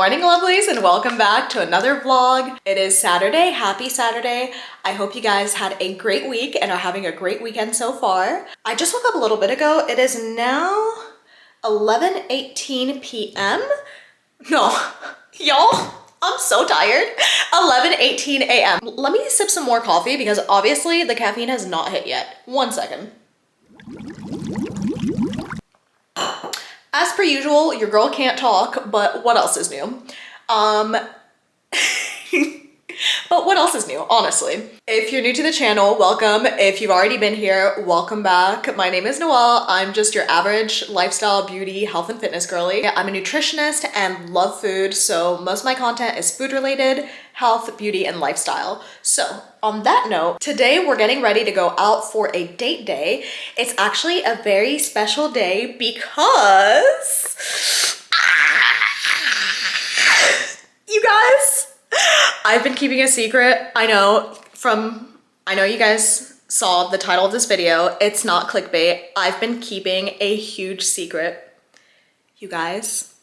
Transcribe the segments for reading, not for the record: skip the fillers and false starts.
morning, lovelies, and welcome back to another vlog. It is Saturday. Happy Saturday. I hope you guys had a great week and are having a great weekend so far. I just woke up a little bit ago. It is now 11:18 p.m. No, y'all, I'm so tired. 11:18 a.m. Let me sip some more coffee because obviously the caffeine has not hit yet. 1 second. As per usual, your girl can't talk, but what else is new? But what else is new, honestly? If you're new to the channel, welcome. If you've already been here, welcome back. My name is Noelle. I'm just your average lifestyle, beauty, health, and fitness girly. I'm a nutritionist and love food, so most of my content is food related, health, beauty, and lifestyle. So on that note, today we're getting ready to go out for a date day. It's actually a very special day because you guys, I've been keeping a secret. I know you guys saw the title of this video. It's not clickbait. I've been keeping a huge secret. You guys,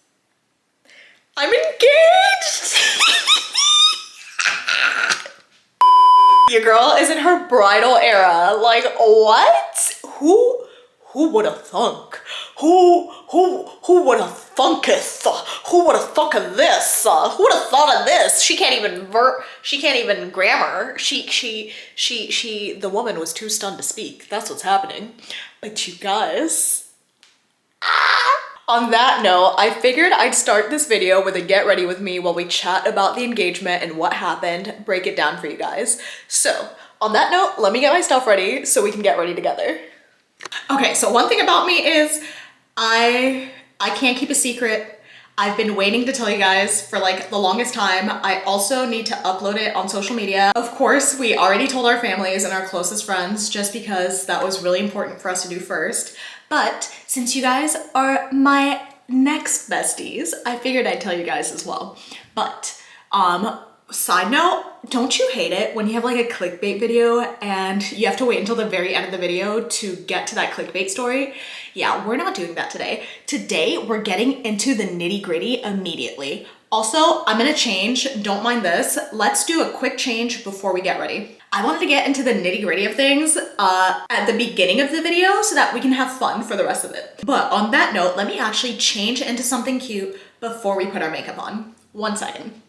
I'm engaged. Your girl is in her bridal era. Like, what? Who would have thunk? Who would have thunketh? Who would have thunk of this? Who would have thought of this? She can't even grammar. The woman was too stunned to speak. That's what's happening. But you guys, on that note, I figured I'd start this video with a get ready with me while we chat about the engagement and what happened, break it down for you guys. So on that note, let me get my stuff ready so we can get ready together. Okay, so one thing about me is I can't keep a secret. I've been waiting to tell you guys for like the longest time. I also need to upload it on social media. Of course, we already told our families and our closest friends just because that was really important for us to do first. But since you guys are my next besties, I figured I'd tell you guys as well. But side note, don't you hate it when you have like a clickbait video and you have to wait until the very end of the video to get to that clickbait story? Yeah, we're not doing that today. Today, we're getting into the nitty-gritty immediately. Also, I'm gonna change, don't mind this. Let's do a quick change before we get ready. I wanted to get into the nitty-gritty of things at the beginning of the video so that we can have fun for the rest of it. But on that note, let me actually change into something cute before we put our makeup on. 1 second.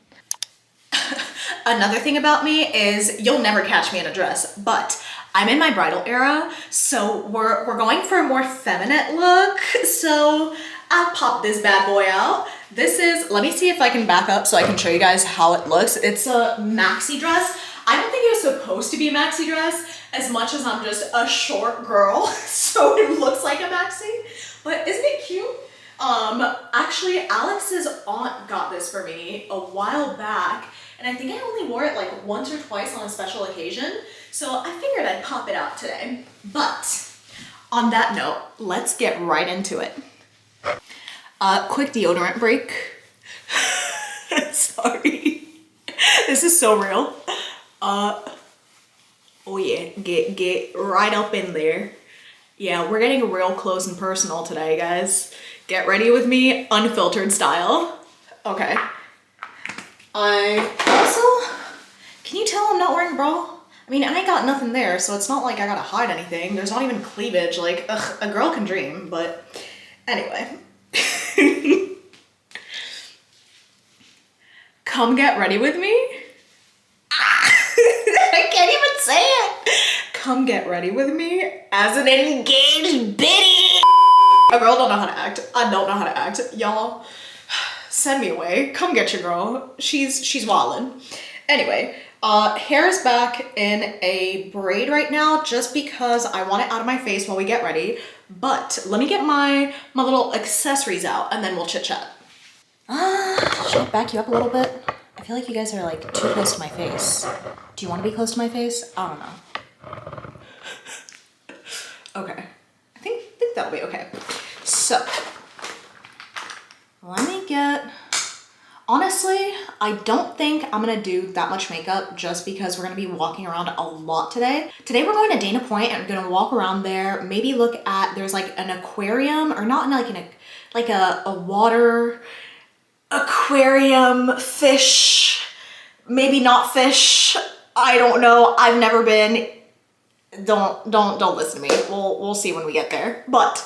Another thing about me is you'll never catch me in a dress, but I'm in my bridal era, so we're going for a more feminine look. So I'll pop this bad boy out. This is, let me see if I can back up so I can show you guys how it looks. It's a maxi dress. I don't think it was supposed to be a maxi dress as much as I'm just a short girl, so it looks like a maxi, but isn't it cute? Actually, Alex's aunt got this for me a while back, and I think I only wore it like once or twice on a special occasion, so I figured I'd pop it out today. But on that note, let's get right into it. Quick deodorant break. Sorry. This is so real. Oh yeah, get right up in there. Yeah, we're getting real close and personal today, guys. Get ready with me, unfiltered style. Okay. I also, can you tell I'm not wearing a bra? I mean, I ain't got nothing there, so it's not like I gotta hide anything. There's not even cleavage. Like, ugh, a girl can dream, but anyway. Come get ready with me. I can't even say it. Come get ready with me as an engaged biddy. A girl don't know how to act. I don't know how to act. Y'all, send me away. Come get your girl. She's wildin'. Anyway, hair is back in a braid right now just because I want it out of my face while we get ready. But let me get my little accessories out and then we'll chit chat. Should I back you up a little bit? I feel like you guys are like too close to my face. Do you want to be close to my face? I don't know. Okay. I think that'll be okay. So, let me get, honestly, I don't think I'm gonna do that much makeup just because we're gonna be walking around a lot today. Today we're going to Dana Point and we're gonna walk around there, maybe look at, there's like an aquarium, or not like a water, aquarium, fish, maybe not fish. I don't know. I've never been. Don't listen to me. We'll see when we get there. But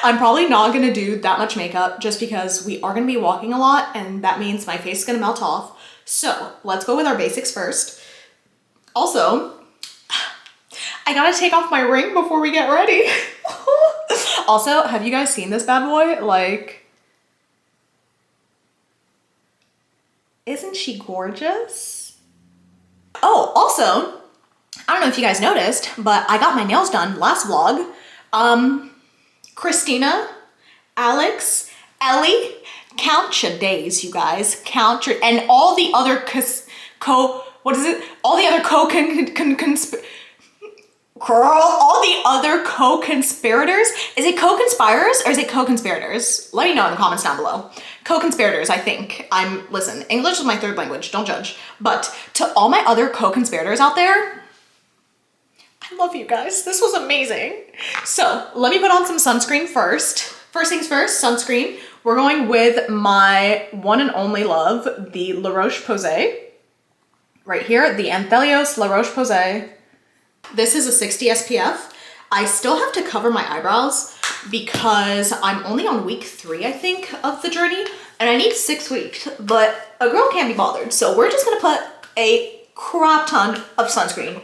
I'm probably not gonna do that much makeup just because we are gonna be walking a lot and that means my face is gonna melt off. So let's go with our basics first. Also, I gotta take off my ring before we get ready. Also, have you guys seen this bad boy? Like, isn't she gorgeous? Oh, also, I don't know if you guys noticed, but I got my nails done last vlog. Christina, Alex, Ellie, count your days, you guys. Count your, and all the other all the other co-conspirators. Is it co-conspirers or is it co-conspirators? Let me know in the comments down below. Co-conspirators, I think. Listen, English is my third language, don't judge. But to all my other co-conspirators out there, I love you guys. This was amazing. So let me put on some sunscreen first. First things first, sunscreen. We're going with my one and only love, the La Roche-Posay. Right here, the Anthelios La Roche-Posay. This is a 60 SPF. I still have to cover my eyebrows because I'm only on week 3, I think, of the journey, and I need 6 weeks, but a girl can't be bothered. So we're just gonna put a crap ton of sunscreen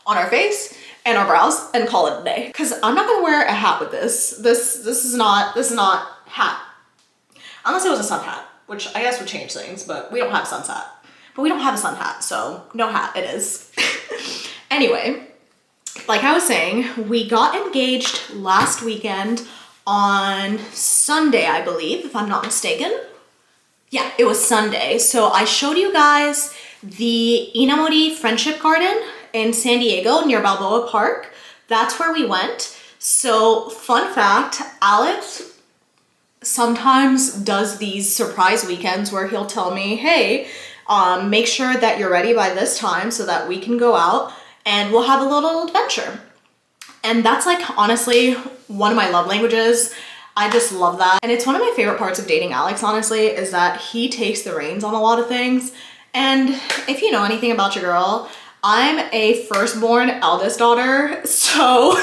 on our face and our brows and call it a day. Cause I'm not gonna wear a hat with this. This is not hat. Unless it was a sun hat, which I guess would change things, but we don't have a sun hat. But we don't have a sun hat, so no hat it is. Anyway, like I was saying, we got engaged last weekend on Sunday, I believe, if I'm not mistaken. Yeah, it was Sunday. So I showed you guys the Inamori Friendship Garden in San Diego near Balboa Park. That's where we went. So fun fact, Alex sometimes does these surprise weekends where he'll tell me, hey, make sure that you're ready by this time so that we can go out and we'll have a little adventure. And that's like, honestly, one of my love languages. I just love that. And it's one of my favorite parts of dating Alex, honestly, is that he takes the reins on a lot of things. And if you know anything about your girl, I'm a firstborn eldest daughter, so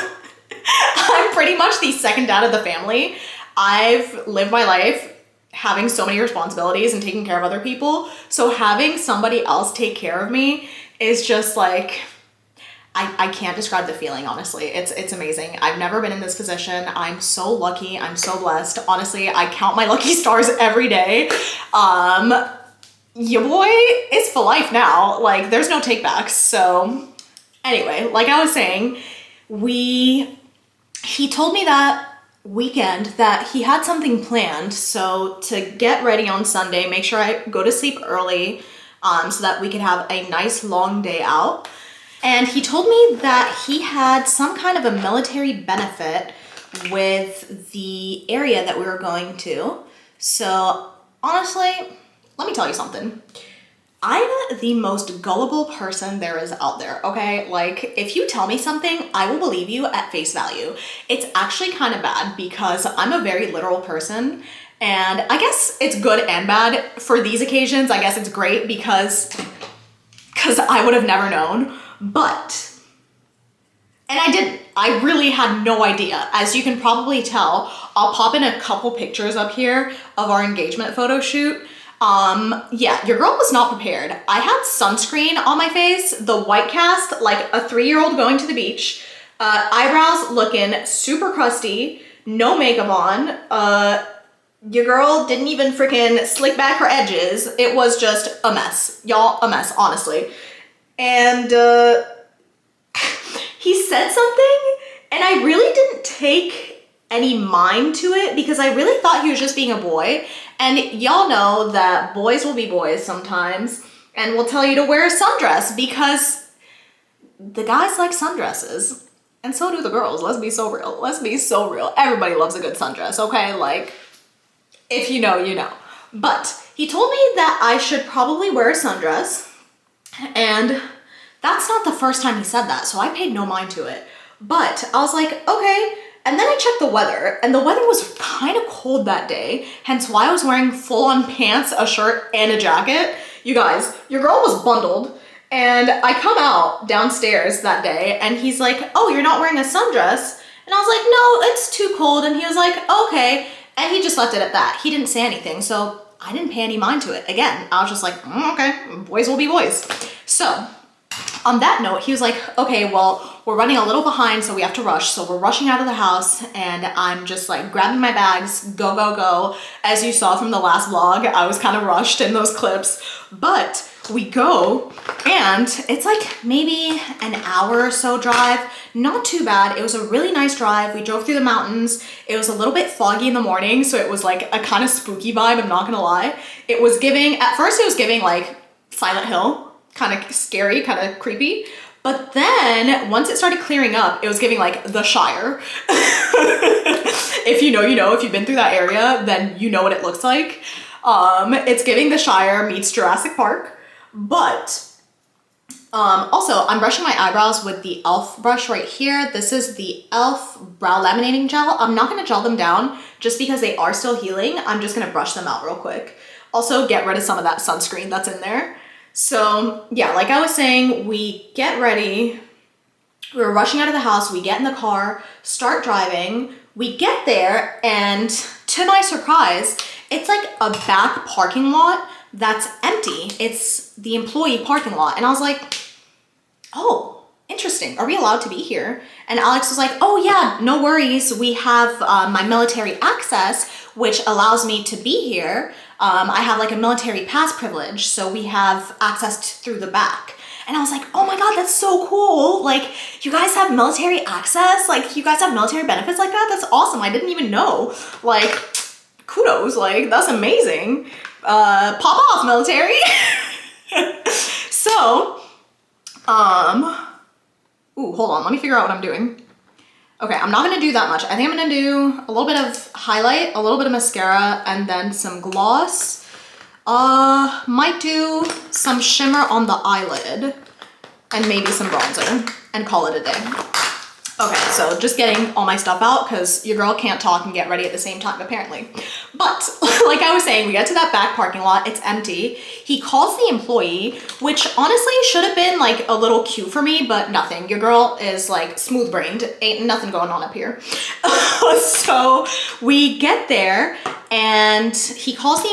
I'm pretty much the second dad of the family. I've lived my life having so many responsibilities and taking care of other people. So having somebody else take care of me is just like, I can't describe the feeling, honestly. It's amazing. I've never been in this position. I'm so lucky. I'm so blessed. Honestly, I count my lucky stars every day. Your boy is for life now. Like, there's no takebacks. So anyway, like I was saying, he told me that weekend that he had something planned. So to get ready on Sunday, make sure I go to sleep early so that we could have a nice long day out. And he told me that he had some kind of a military benefit with the area that we were going to. So honestly, let me tell you something. I'm the most gullible person there is out there, okay? Like, if you tell me something, I will believe you at face value. It's actually kind of bad because I'm a very literal person, and I guess it's good and bad. For these occasions, I guess it's great because I would have never known, but, and I didn't. I really had no idea. As you can probably tell, I'll pop in a couple pictures up here of our engagement photo shoot. Yeah, your girl was not prepared. I had sunscreen on my face, the white cast, like a 3-year-old going to the beach, eyebrows looking super crusty, no makeup on, your girl didn't even freaking slick back her edges. It was just a mess. Y'all, a mess, honestly. And, he said something, and I really didn't take any mind to it because I really thought he was just being a boy. And y'all know that boys will be boys sometimes and will tell you to wear a sundress because the guys like sundresses and so do the girls. Let's be so real. Let's be so real. Everybody loves a good sundress, okay? Like, if you know, you know. But he told me that I should probably wear a sundress, and that's not the first time he said that, so I paid no mind to it. But I was like, okay, And then I checked the weather, and the weather was kind of cold that day, hence why I was wearing full-on pants, a shirt, and a jacket. You guys, your girl was bundled, and I come out downstairs that day, and he's like, oh, you're not wearing a sundress? And I was like, no, it's too cold. And he was like, okay. And he just left it at that. He didn't say anything, so I didn't pay any mind to it. Again, I was just like, okay, boys will be boys. So on that note, he was like, okay, well, we're running a little behind, so we have to rush. So we're rushing out of the house, and I'm just like grabbing my bags, go, go, go. As you saw from the last vlog, I was kind of rushed in those clips, but we go, and it's like maybe an hour or so drive. Not too bad. It was a really nice drive. We drove through the mountains. It was a little bit foggy in the morning, so it was like a kind of spooky vibe, I'm not gonna lie. It was giving, at first it was giving like Silent Hill, kind of scary, kind of creepy. But then once it started clearing up, it was giving like the Shire. If you know, you know. If you've been through that area, then you know what it looks like. It's giving the Shire meets Jurassic Park. But also, I'm brushing my eyebrows with the e.l.f. brush right here. This is the e.l.f. brow laminating gel. I'm not gonna gel them down just because they are still healing. I'm just gonna brush them out real quick. Also, get rid of some of that sunscreen that's in there. So yeah, like I was saying, we get ready. We were rushing out of the house. We get in the car, start driving. We get there, and to my surprise, it's like a back parking lot that's empty. It's the employee parking lot. And I was like, oh, interesting. Are we allowed to be here? And Alex was like, oh yeah, no worries. We have my military access, which allows me to be here. I have like a military pass privilege, so we have access through the back. And I was like, oh my God, that's so cool. Like, you guys have military access? Like, you guys have military benefits like that? That's awesome. I didn't even know. Like, kudos, like, that's amazing. Pop off, military. So, ooh, hold on, let me figure out what I'm doing. Okay, I'm not gonna do that much. I think I'm gonna do a little bit of highlight, a little bit of mascara, and then some gloss. Might do some shimmer on the eyelid, and maybe some bronzer, and call it a day. Okay, so just getting all my stuff out because your girl can't talk and get ready at the same time, apparently. But like I was saying, we get to that back parking lot, it's empty. He calls the employee, which honestly should have been like a little cue for me, but nothing. Your girl is like smooth brained, ain't nothing going on up here. So we get there and he calls the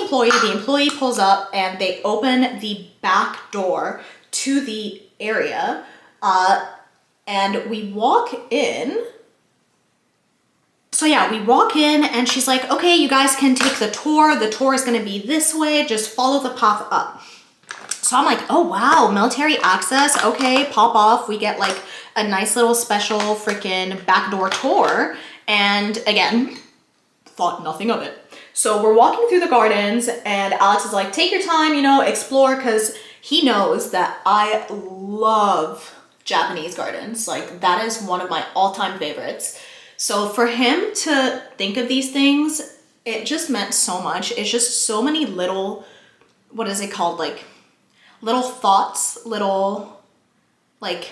employee pulls up and they open the back door to the area. And we walk in. So yeah, we walk in and she's like, okay, you guys can take the tour. The tour is gonna be this way. Just follow the path up. So I'm like, oh wow, military access. Okay, pop off. We get like a nice little special freaking backdoor tour. And again, thought nothing of it. So we're walking through the gardens and Alex is like, take your time, you know, explore, because he knows that I love Japanese gardens. Like, that is one of my all-time favorites. So for him to think of these things, it just meant so much. It's just so many little, what is it called? Like little thoughts, little, like,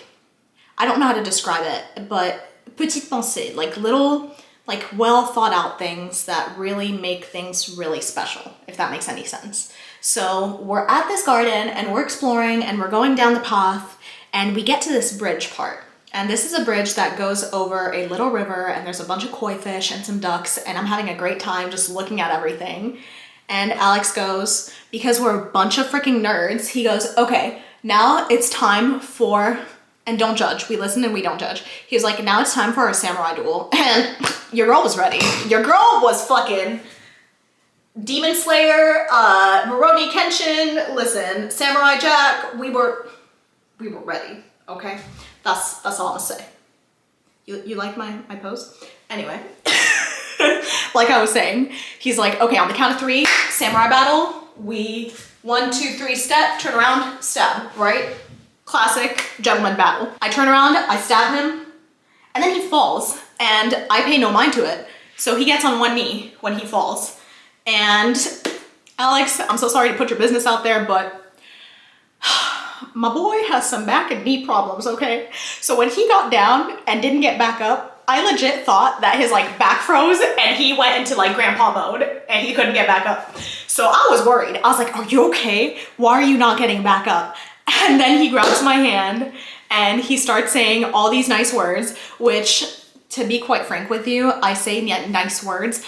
I don't know how to describe it, but petite pensée, like little, like well thought out things that really make things really special, if that makes any sense. So we're at this garden and we're exploring and we're going down the path. And we get to this bridge part. And this is a bridge that goes over a little river and there's a bunch of koi fish and some ducks and I'm having a great time just looking at everything. And Alex goes, because we're a bunch of freaking nerds, he goes, okay, now it's time for, and don't judge, we listen and we don't judge. He was like, now it's time for our samurai duel. And your girl was ready. Your girl was fucking Demon Slayer, Moroni Kenshin, listen, Samurai Jack, we were ready, okay? That's all I'm gonna say. You like my pose? Anyway, like I was saying, he's like, okay, on the count of 3, samurai battle. We 1, 2, 3, step, turn around, stab, right? Classic gentleman battle. I turn around, I stab him, and then he falls, and I pay no mind to it. So he gets on one knee when he falls. And Alex, I'm so sorry to put your business out there, but my boy has some back and knee problems, okay? So when he got down and didn't get back up, I legit thought that his like back froze and he went into like grandpa mode and he couldn't get back up. So I was worried. I was like, are you okay? Why are you not getting back up? And then he grabs my hand and he starts saying all these nice words, which, to be quite frank with you, I say nice words.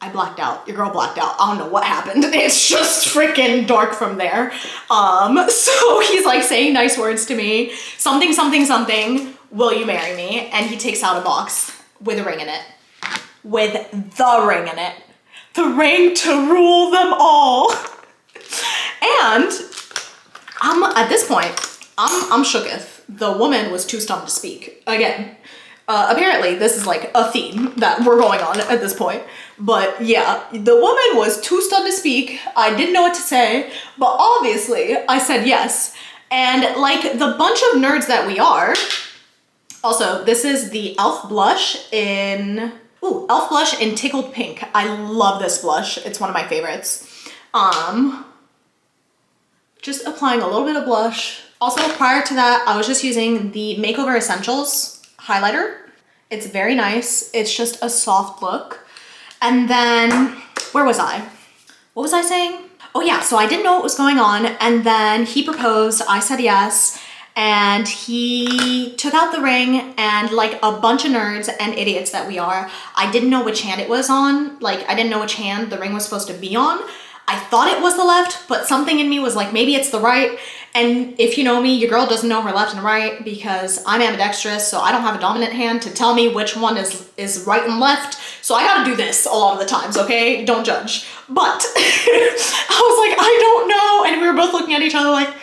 I blacked out. Your girl blacked out. I don't know what happened. It's just freaking dark from there. So he's like saying nice words to me. Something, something, something. Will you marry me? And he takes out a box with a ring in it. With the ring in it. The ring to rule them all. And at this point, I'm shooketh. The woman was too stunned to speak. Again, apparently this is like a theme that we're going on at this point. But yeah, the woman was too stunned to speak. I didn't know what to say, but obviously I said yes. And like the bunch of nerds that we are, also, this is the e.l.f. blush in, e.l.f. blush in Tickled Pink. I love this blush. It's one of my favorites. Just applying a little bit of blush. Also, prior to that, I was just using the Makeover Essentials highlighter. It's very nice. It's just a soft look. And then, where was I? What was I saying? Oh yeah, so I didn't know what was going on. And then he proposed, I said yes. And he took out the ring, and like a bunch of nerds and idiots that we are, I didn't know which hand it was on. Like, I didn't know which hand the ring was supposed to be on. I thought it was the left, but something in me was like, maybe it's the right. And if you know me, your girl doesn't know her left and right because I'm ambidextrous, so I don't have a dominant hand to tell me which one is right and left. So I gotta do this a lot of the times, okay? Don't judge. But I was like, I don't know. And we were both looking at each other like,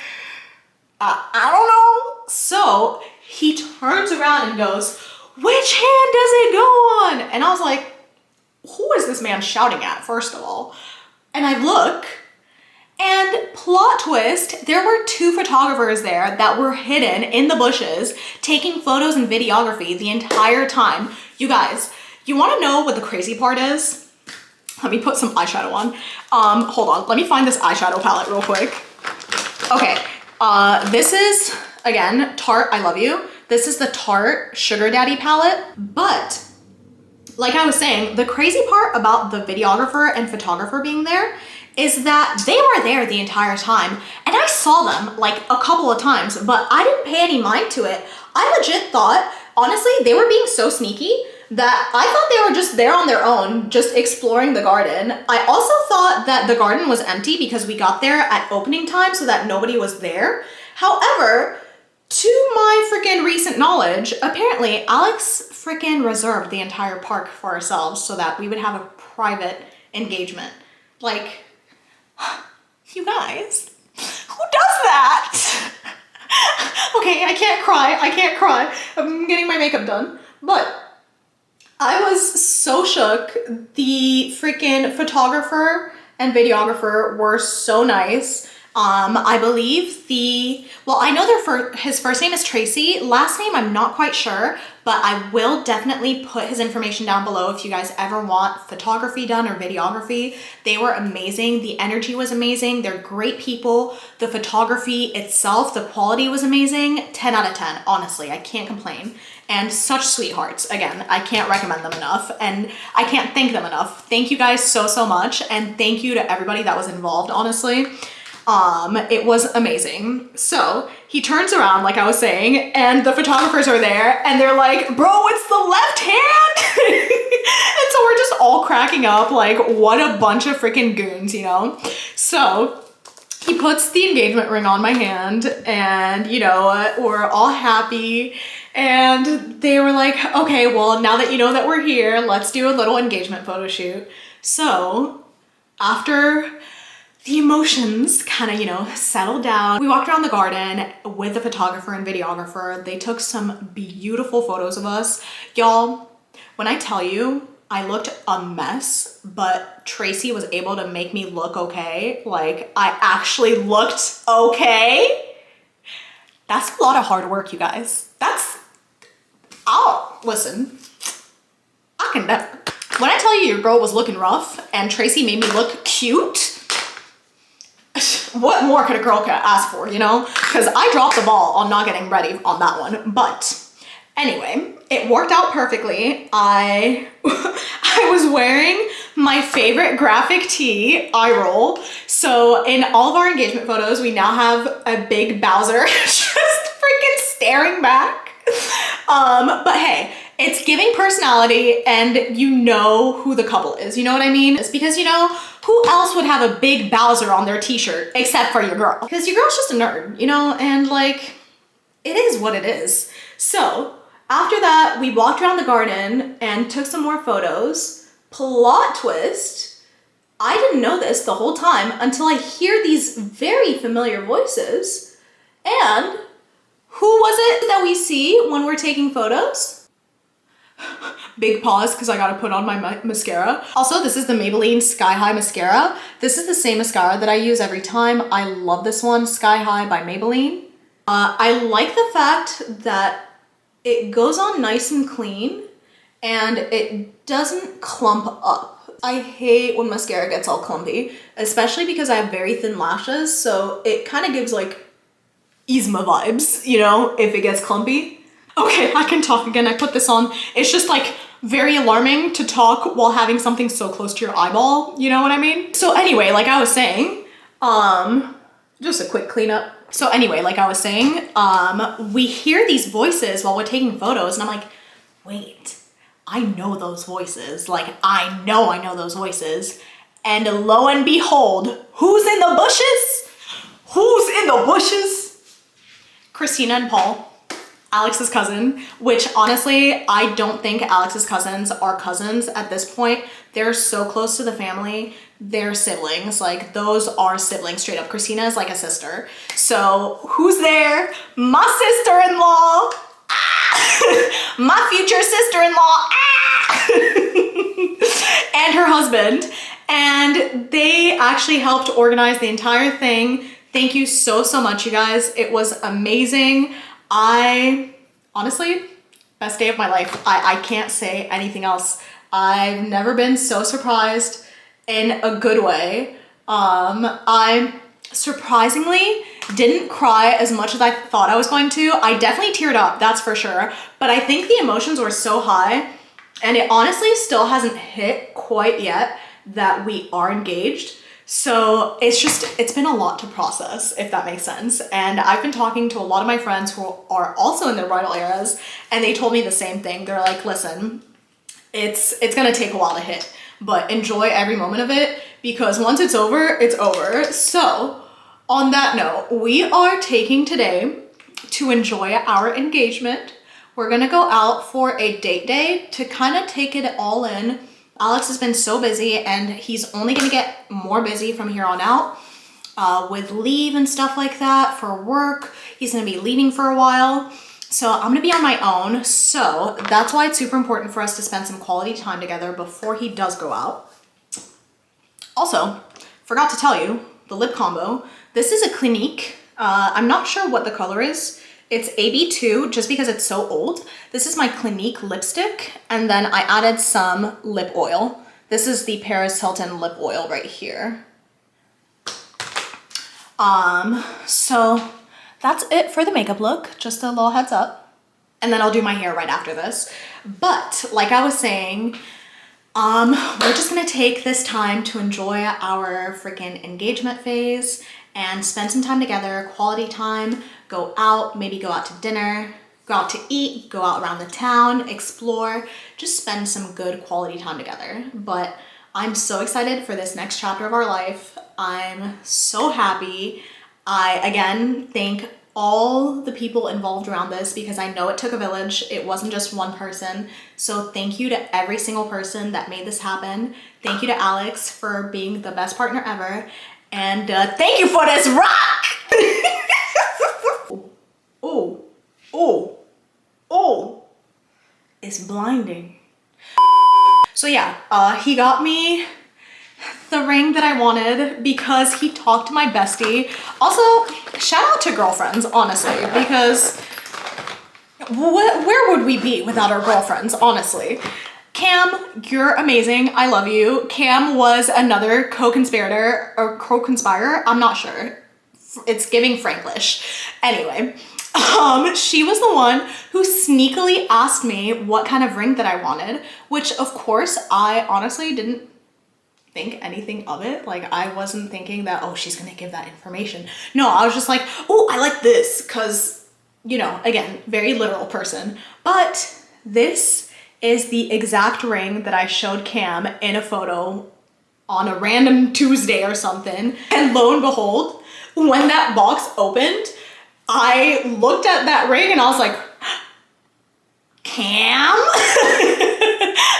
I don't know. So he turns around and goes, which hand does it go on? And I was like, who is this man shouting at, first of all? And I look, and plot twist, there were two photographers there that were hidden in the bushes taking photos and videography the entire time. You guys, you wanna know what the crazy part is? Let me put some eyeshadow on. Hold on, let me find this eyeshadow palette real quick. Okay, this is, again, Tarte, I love you. This is the Tarte Sugar Daddy palette, but like I was saying, the crazy part about the videographer and photographer being there is that they were there the entire time, and I saw them like a couple of times, but I didn't pay any mind to it. I legit thought, honestly, they were being so sneaky that I thought they were just there on their own, just exploring the garden. I also thought that the garden was empty because we got there at opening time so that nobody was there. However, to my freaking recent knowledge, apparently Alex freaking reserved the entire park for ourselves so that we would have a private engagement. Like, you guys, who does that? Okay, I can't cry. I'm getting my makeup done. But I was so shook. The freaking photographer and videographer were so nice. I believe I know his first name is Tracy. Last name, I'm not quite sure, but I will definitely put his information down below if you guys ever want photography done or videography. They were amazing. The energy was amazing. They're great people. The photography itself, the quality was amazing. 10 out of 10, honestly, I can't complain. And such sweethearts. Again, I can't recommend them enough, and I can't thank them enough. Thank you guys so, so much, and thank you to everybody that was involved, honestly. It was amazing. So he turns around, like I was saying, and the photographers are there and they're like, bro, it's the left hand. And so we're just all cracking up, like, what a bunch of freaking goons, you know? So he puts the engagement ring on my hand, and you know, we're all happy. And they were like, okay, well, now that you know that we're here, let's do a little engagement photo shoot. So after the emotions kind of, you know, settled down, we walked around the garden with the photographer and videographer. They took some beautiful photos of us. Y'all, when I tell you, I looked a mess, but Tracy was able to make me look okay. Like, I actually looked okay. That's a lot of hard work, you guys. Listen, I can never. When I tell you your girl was looking rough and Tracy made me look cute, what more could a girl ask for, you know? Because I dropped the ball on not getting ready on that one. But anyway, it worked out perfectly. I was wearing my favorite graphic tee, eye roll. So in all of our engagement photos, we now have a big Bowser just freaking staring back. But hey, it's giving personality and you know who the couple is, you know what I mean? It's because, you know, who else would have a big Bowser on their t-shirt except for your girl? Because your girl's just a nerd, you know, and like, it is what it is. So after that, we walked around the garden and took some more photos. Plot twist, I didn't know this the whole time until I hear these very familiar voices. And who was it that we see when we're taking photos? Big pause because I gotta put on my mascara. Also, this is the Maybelline Sky High mascara. This is the same mascara that I use every time. I love this one, Sky High by Maybelline. I like the fact that it goes on nice and clean and it doesn't clump up. I hate when mascara gets all clumpy, especially because I have very thin lashes, so it kind of gives like Yzma vibes, you know, if it gets clumpy. Okay, I can talk again. I put this on. It's just like very alarming to talk while having something so close to your eyeball, you know what I mean? So anyway, like I was saying, just a quick cleanup. So anyway, like I was saying, we hear these voices while we're taking photos and I'm like, wait, I know those voices. Like I know those voices. And lo and behold, who's in the bushes? Who's in the bushes? Christina and Paul. Alex's cousin, which honestly, I don't think Alex's cousins are cousins at this point. They're so close to the family. They're siblings. Like those are siblings straight up. Christina is like a sister. So who's there? My sister-in-law. Ah! My future sister-in-law. Ah! And her husband. And they actually helped organize the entire thing. Thank you so much, you guys. It was amazing. Honestly, best day of my life. I can't say anything else. I've never been so surprised in a good way. I surprisingly didn't cry as much as I thought I was going to. I definitely teared up, that's for sure. But I think the emotions were so high and it honestly still hasn't hit quite yet that we are engaged. So it's been a lot to process, if that makes sense. And I've been talking to a lot of my friends who are also in their bridal eras, and they told me the same thing. They're like, listen, it's gonna take a while to hit, but enjoy every moment of it because once it's over, it's over. So on that note, we are taking today to enjoy our engagement. We're gonna go out for a date day to kind of take it all in. Alex has been so busy and he's only gonna get more busy from here on out with leave and stuff like that for work. He's gonna be leaving for a while. So I'm gonna be on my own. So that's why it's super important for us to spend some quality time together before he does go out. Also, forgot to tell you, the lip combo. This is a Clinique. I'm not sure what the color is. It's AB2 just because it's so old. This is my Clinique lipstick and then I added some lip oil. This is the Paris Hilton lip oil right here. So that's it for the makeup look, just a little heads up. And then I'll do my hair right after this. But like I was saying, we're just gonna take this time to enjoy our freaking engagement phase and spend some time together, quality time, go out, maybe go out to dinner, go out to eat, go out around the town, explore, just spend some good quality time together. But I'm so excited for this next chapter of our life. I'm so happy. I, again, thank all the people involved around this because I know it took a village. It wasn't just one person. So thank you to every single person that made this happen. Thank you to Alex for being the best partner ever. And thank you for this rock! Oh, it's blinding. So yeah, he got me the ring that I wanted because he talked to my bestie. Also, shout out to girlfriends, honestly, because where would we be without our girlfriends, honestly? Cam, you're amazing. I love you. Cam was another co-conspirator or co-conspirator. I'm not sure. It's giving Franglish. Anyway, She was the one who sneakily asked me what kind of ring that I wanted, which of course I honestly didn't think anything of it. Like I wasn't thinking that, oh, she's gonna give that information. No, I was just like, oh, I like this, because, you know, again, very literal person. But this is the exact ring that I showed Cam in a photo on a random Tuesday or something. And lo and behold, when that box opened, I looked at that ring and I was like, Cam?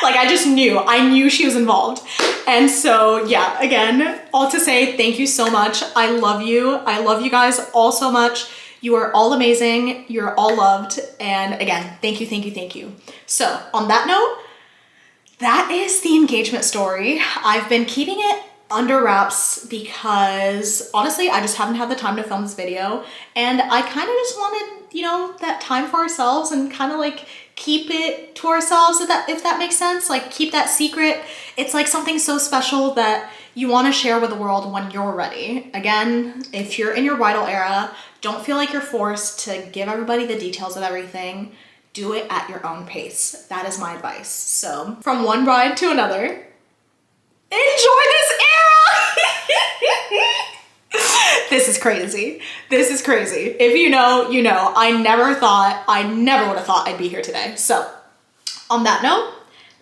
Like I knew she was involved. And so yeah, again, all to say, thank you so much. I love you. I love you guys all so much. You are all amazing. You're all loved. And again, thank you, thank you, thank you. So on that note, that is the engagement story. I've been keeping it under wraps because honestly, I just haven't had the time to film this video. And I kind of just wanted, you know, that time for ourselves and kind of like keep it to ourselves, if that makes sense. Like keep that secret. It's like something so special that you want to share with the world when you're ready. Again, if you're in your bridal era, don't feel like you're forced to give everybody the details of everything. Do it at your own pace. That is my advice. So from one bride to another, enjoy this era. This is crazy. This is crazy. If you know, you know. I never would have thought I'd be here today. So on that note,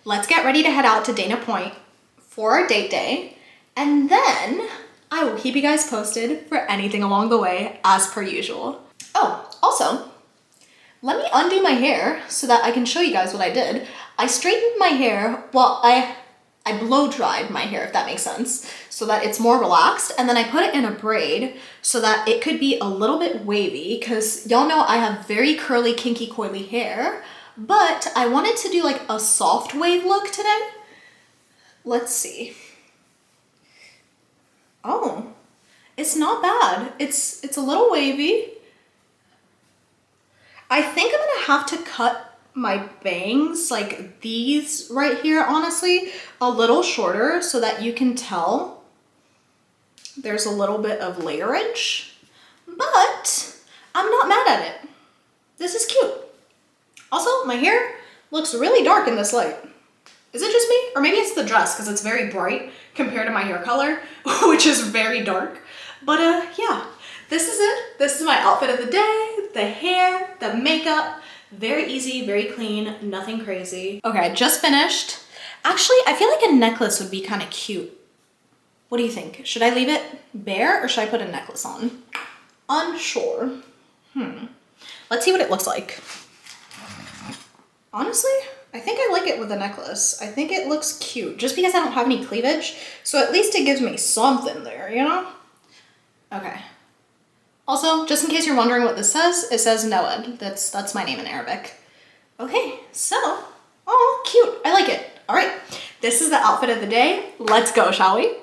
let's get ready to head out to Dana Point for our date day. And then I will keep you guys posted for anything along the way as per usual. Oh, also, let me undo my hair so that I can show you guys what I did. I straightened my hair, well, I blow dried my hair, if that makes sense, so that it's more relaxed. And then I put it in a braid so that it could be a little bit wavy, because y'all know I have very curly, kinky, coily hair, but I wanted to do like a soft wave look today. Let's see. Oh, it's not bad. It's a little wavy. I think I'm gonna have to cut my bangs, like these right here, honestly, a little shorter so that you can tell there's a little bit of layerage, but I'm not mad at it. This is cute. Also, my hair looks really dark in this light. Is it just me? Or maybe it's the dress because it's very bright compared to my hair color, which is very dark. But yeah, this is it. This is my outfit of the day, the hair, the makeup. Very easy, very clean, nothing crazy. Okay, I just finished. Actually, I feel like a necklace would be kind of cute. What do you think? Should I leave it bare or should I put a necklace on? Unsure. Let's see what it looks like. Honestly, I think I like it with a necklace. I think it looks cute just because I don't have any cleavage. So at least it gives me something there, you know? Okay. Also, just in case you're wondering what this says, it says Noed. That's my name in Arabic. Okay, so, oh, cute. I like it. All right, this is the outfit of the day. Let's go, shall we?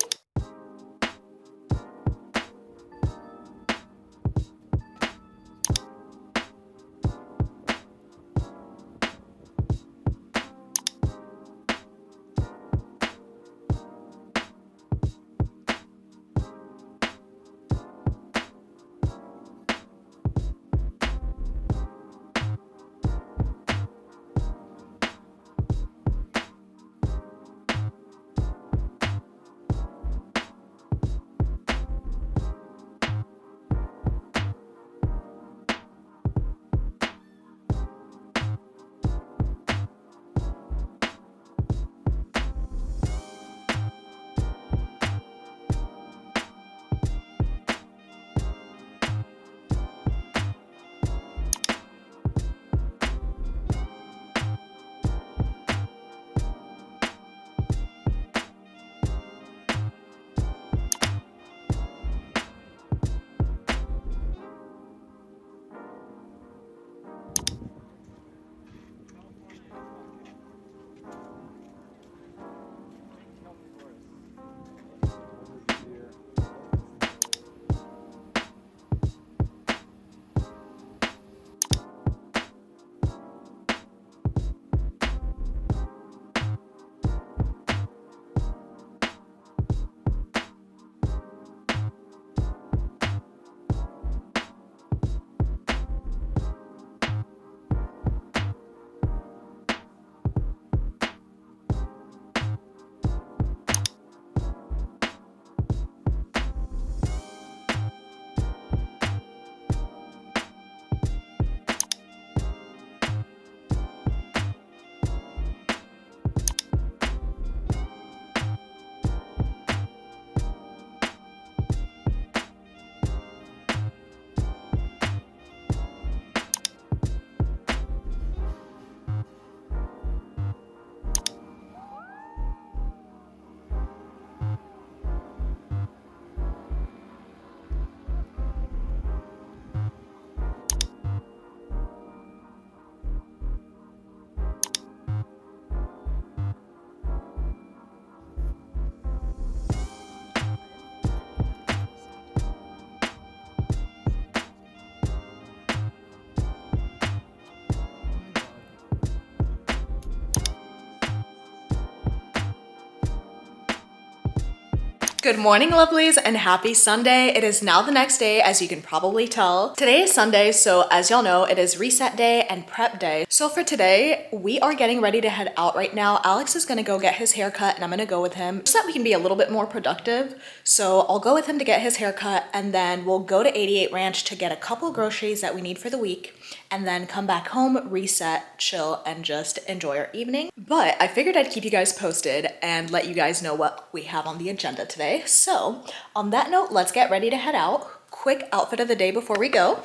Good morning, lovelies, and happy Sunday. It is now the next day, as you can probably tell. Today is Sunday, so as y'all know, it is reset day and prep day. So for today, we are getting ready to head out right now. Alex is gonna go get his hair cut and I'm gonna go with him so that we can be a little bit more productive. So I'll go with him to get his hair cut and then we'll go to 88 Ranch to get a couple groceries that we need for the week and then come back home, reset, chill, and just enjoy our evening. But I figured I'd keep you guys posted and let you guys know what we have on the agenda today. So on that note, let's get ready to head out. Quick outfit of the day before we go.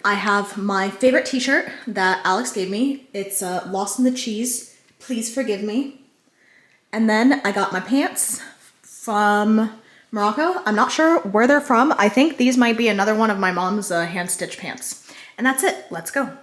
I have my favorite t-shirt that Alex gave me. It's Lost in the Cheese, Please Forgive Me. And then I got my pants from Morocco. I'm not sure where they're from. I think these might be another one of my mom's hand-stitched pants. And that's it. Let's go.